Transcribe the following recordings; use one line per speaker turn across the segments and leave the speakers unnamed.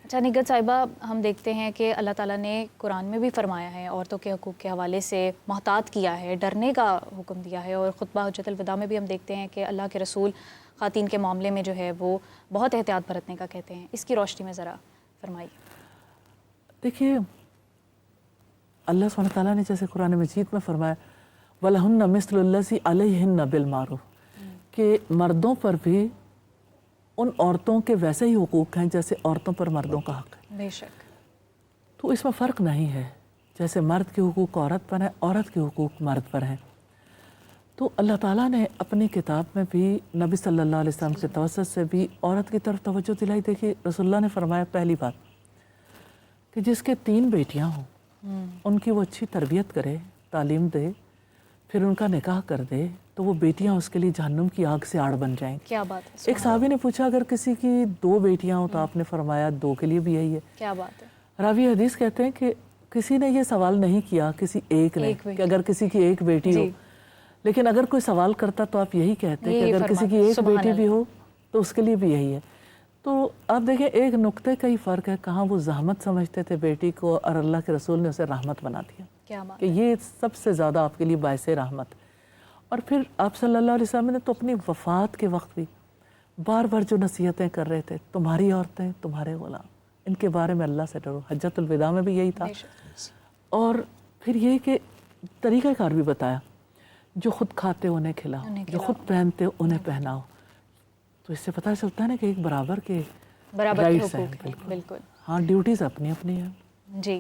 اچھا نگہت صاحبہ، ہم دیکھتے ہیں کہ اللہ تعالیٰ نے قرآن میں بھی فرمایا ہے، عورتوں کے حقوق کے حوالے سے محتاط کیا ہے، ڈرنے کا حکم دیا ہے، اور خطبہ حجۃ الوداع میں بھی ہم دیکھتے ہیں کہ اللہ کے رسول خواتین کے معاملے میں جو ہے وہ بہت احتیاط برتنے کا کہتے ہیں. اس کی روشنی میں ذرا فرمائیے.
دیکھیے اللہ سبحانہ تعالیٰ نے جیسے قرآن مجید میں فرمایا وَلَهُنَّ مِثْلُ الَّذِي عَلَيْهِنَّ بِالْمَعْرُوفِ کہ مردوں پر بھی ان عورتوں کے ویسے ہی حقوق ہیں جیسے عورتوں پر مردوں کا حق ہے.
بے شک.
تو اس میں فرق نہیں ہے، جیسے مرد کے حقوق عورت پر ہیں، عورت کے حقوق مرد پر ہیں. تو اللہ تعالیٰ نے اپنی کتاب میں بھی نبی صلی اللہ علیہ وسلم کے توسط سے بھی عورت کی طرف توجہ دلائی. دیکھیے رسول اللہ نے فرمایا پہلی بات کہ جس کے 3 بیٹیاں ہوں ان کی وہ اچھی تربیت کرے، تعلیم دے، پھر ان کا نکاح کر دے تو وہ بیٹیاں اس کے لیے جہنم کی آگ سے آڑ بن جائیں گی.
کیا بات ہے.
ایک صحابی نے پوچھا اگر کسی کی 2 بیٹیاں ہوں تو آپ نے فرمایا 2 کے لیے بھی یہی ہے.
کیا بات ہے.
راوی حدیث کہتے ہیں کہ کسی نے یہ سوال نہیں کیا کسی ایک نے کہ اگر کسی کی 1 بیٹی ہو، لیکن اگر کوئی سوال کرتا تو آپ یہی کہتے کہ اگر کسی کی 1 بیٹی بھی ہو تو اس کے لیے بھی یہی ہے. تو آپ دیکھیں ایک نقطے کا ہی فرق ہے، کہاں وہ زحمت سمجھتے تھے بیٹی کو اور اللہ کے رسول نے اسے رحمت بنا دیا کہ یہ سب سے زیادہ آپ کے لیے باعث رحمت. اور پھر آپ صلی اللہ علیہ وسلم نے تو اپنی وفات کے وقت بھی بار بار جو نصیحتیں کر رہے تھے، تمہاری عورتیں تمہارے غلام، ان کے بارے میں اللہ سے ڈرو. حجۃ الوداع میں بھی یہی تھا. اور پھر یہ کہ طریقہ کار بھی بتایا، جو خود کھاتے انہیں کھلاؤ، جو خود پہنتے انہیں پہناؤ. تو اس سے پتہ چلتا ہے نا کہ ایک برابر کے رائٹس ہیں.
بالکل.
ہاں ڈیوٹیز اپنی اپنی ہیں.
جی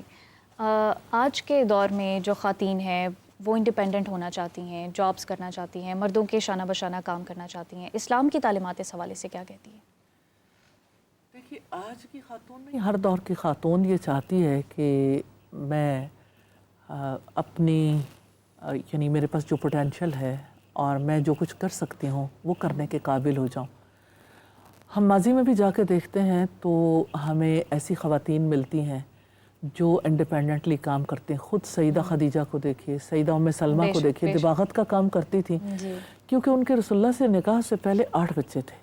آج کے دور میں جو خواتین ہیں وہ انڈیپینڈنٹ ہونا چاہتی ہیں، جابس کرنا چاہتی ہیں، مردوں کے شانہ بشانہ کام کرنا چاہتی ہیں، اسلام کی تعلیمات اس حوالے سے کیا کہتی ہیں؟
دیکھیے آج کی خاتون نہیں، ہر دور کی خاتون یہ چاہتی ہے کہ میں اپنی یعنی میرے پاس جو پوٹینشل ہے اور میں جو کچھ کر سکتی ہوں وہ کرنے کے قابل ہو جاؤں. ہم ماضی میں بھی جا کے دیکھتے ہیں تو ہمیں ایسی خواتین ملتی ہیں جو انڈیپینڈنٹلی کام کرتے ہیں. خود سیدہ خدیجہ کو دیکھیے، سیدہ ام سلمہ کو دیکھیے، دباغت کا کام کرتی تھی کیونکہ ان کے رسول اللہ سے نکاح سے پہلے 8 بچے تھے.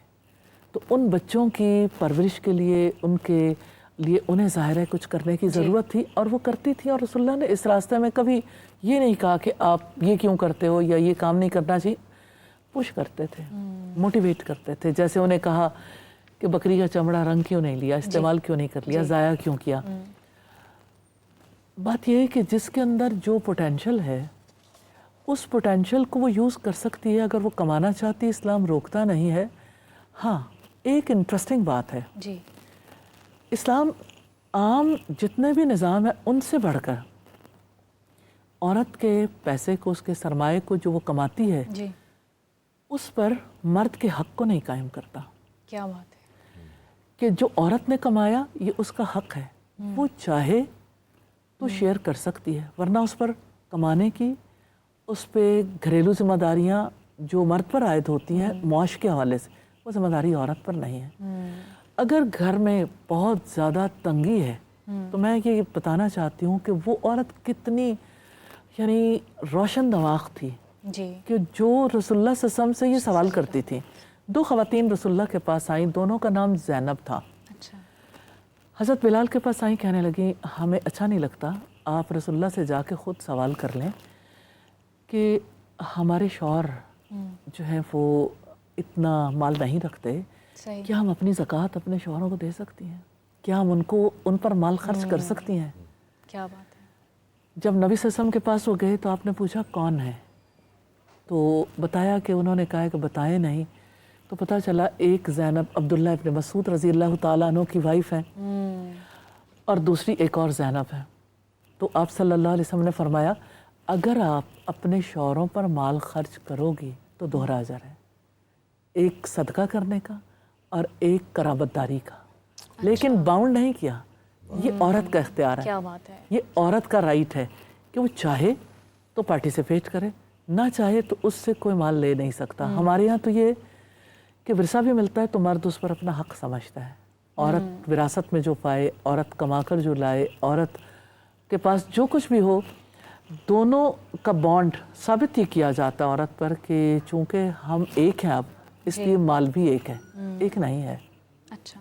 تو ان بچوں کی پرورش کے لیے ان کے لیے انہیں ظاہر ہے کچھ کرنے کی ضرورت تھی اور وہ کرتی تھی. اور رسول اللہ نے اس راستے میں کبھی یہ نہیں کہا کہ آپ یہ کیوں کرتے ہو یا یہ کام نہیں کرنا چاہیے. پش کرتے تھے، موٹیویٹ کرتے تھے. جیسے انہیں کہا کہ بکری کا چمڑا رنگ کیوں نہیں لیا، استعمال کیوں نہیں کر لیا، ضائع کیوں کیا. بات یہ ہے کہ جس کے اندر جو پوٹینشل ہے اس پوٹینشل کو وہ یوز کر سکتی ہے. اگر وہ کمانا چاہتی ہے اسلام روکتا نہیں ہے. ہاں ایک انٹرسٹنگ بات ہے، اسلام عام جتنے بھی نظام ہیں ان سے بڑھ کر عورت کے پیسے کو، اس کے سرمایہ کو جو وہ کماتی ہے اس پر مرد کے حق کو نہیں قائم کرتا.
کیا بات ہے
کہ جو عورت نے کمایا یہ اس کا حق ہے، وہ چاہے تو شیئر کر سکتی ہے، ورنہ اس پر کمانے کی، اس پہ گھریلو ذمہ داریاں جو مرد پر عائد ہوتی ہیں معاش کے حوالے سے، وہ ذمہ داری عورت پر نہیں ہے. اگر گھر میں بہت زیادہ تنگی ہے تو میں یہ بتانا چاہتی ہوں کہ وہ عورت کتنی یعنی روشن دماغ تھی کہ جو رسول اللہ صلی اللہ علیہ وسلم سے یہ سوال کرتی تھی. 2 خواتین رسول اللہ کے پاس آئیں، دونوں کا نام زینب تھا. حضرت بلال کے پاس آئیں، کہنے لگیں ہمیں اچھا نہیں لگتا، آپ رسول اللہ سے جا کے خود سوال کر لیں کہ ہمارے شوہر جو ہیں وہ اتنا مال نہیں رکھتے، کیا ہم اپنی زکوٰۃ اپنے شوہروں کو دے سکتی ہیں؟ کیا ہم ان پر مال خرچ کر سکتی ہیں؟
کیا بات ہے.
جب نبی صلی اللہ علیہ وسلم کے پاس وہ گئے تو آپ نے پوچھا کون ہے؟ تو بتایا کہ انہوں نے کہا کہ بتائیں نہیں. تو پتہ چلا ایک زینب عبداللہ ابن مسعود رضی اللہ تعالیٰ عنہ کی وائف ہیں اور دوسری ایک اور زینب ہے. تو آپ صلی اللہ علیہ وسلم نے فرمایا اگر آپ اپنے شوہروں پر مال خرچ کرو گی تو 2 اجر ہے، ایک صدقہ کرنے کا اور ایک قرابت داری کا. لیکن باؤنڈ نہیں کیا، یہ عورت کا اختیار ہے.
کیا بات ہے.
یہ عورت کا رائٹ ہے کہ وہ چاہے تو پارٹیسپیٹ کرے، نہ چاہے تو اس سے کوئی مال لے نہیں سکتا. ہمارے یہاں تو یہ کہ ورثہ بھی ملتا ہے تو مرد اس پر اپنا حق سمجھتا ہے. عورت وراثت میں جو پائے، عورت کما کر جو لائے، عورت کے پاس جو کچھ بھی ہو، دونوں کا بانڈ ثابت ہی کیا جاتا ہے عورت پر کہ چونکہ ہم ایک ہیں اب اس لیے مال بھی ایک ہے، ایک نہیں ہے.
اچھا.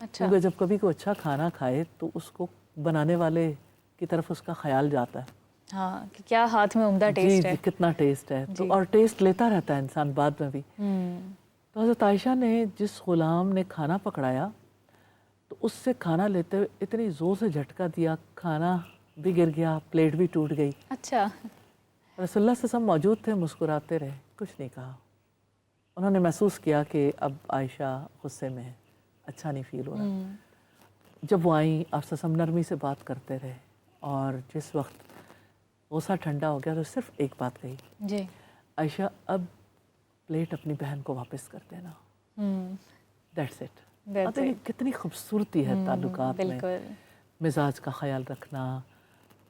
اچھا
کیونکہ جب کبھی کوئی اچھا کھانا کھائے تو اس کو بنانے والے کی طرف اس کا خیال جاتا ہے،
ہاں کہ کیا ہاتھ میں عمدہ
جی
ٹیسٹ ہے.
جی کتنا ٹیسٹ ہے، تو
جی.
اور ٹیسٹ لیتا رہتا ہے انسان بعد میں بھی. تو حضرت عائشہ نے جس غلام نے کھانا پکڑایا تو اس سے کھانا لیتے ہوئے اتنی زور سے جھٹکا دیا، کھانا بھی گر گیا، پلیٹ بھی ٹوٹ گئی.
اچھا.
رسول اللہ صلی اللہ علیہ وسلم موجود تھے، مسکراتے رہے، کچھ نہیں کہا. انہوں نے محسوس کیا کہ اب عائشہ غصے میں ہے، اچھا نہیں فیل ہو رہا. جب وہ آئیں آپ صلی اللہ علیہ وسلم نرمی سے بات کرتے رہے، اور جس وقت غصہ ٹھنڈا ہو گیا تو صرف ایک بات کہی،
جی.
عائشہ اب پلیٹ اپنی بہن کو واپس کر دینا. That's it.
That's it.
کتنی خوبصورتی ہے تعلقات میں،
بالکل.
مزاج کا خیال رکھنا.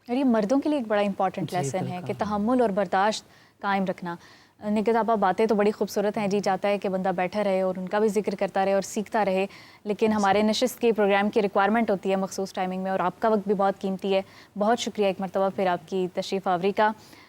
اور یہ مردوں کے لیے ایک بڑا امپورٹنٹ
جی،
لیسن ہے
بالکل.
کہ تحمل اور برداشت قائم رکھنا. نگہت آپا باتیں تو بڑی خوبصورت ہیں، جی چاہتا ہے کہ بندہ بیٹھا رہے اور ان کا بھی ذکر کرتا رہے اور سیکھتا رہے، لیکن ہمارے نشست کے پروگرام کی ریکوائرمنٹ ہوتی ہے مخصوص ٹائمنگ میں، اور آپ کا وقت بھی بہت قیمتی ہے. بہت شکریہ ایک مرتبہ پھر آپ کی تشریف آوری کا.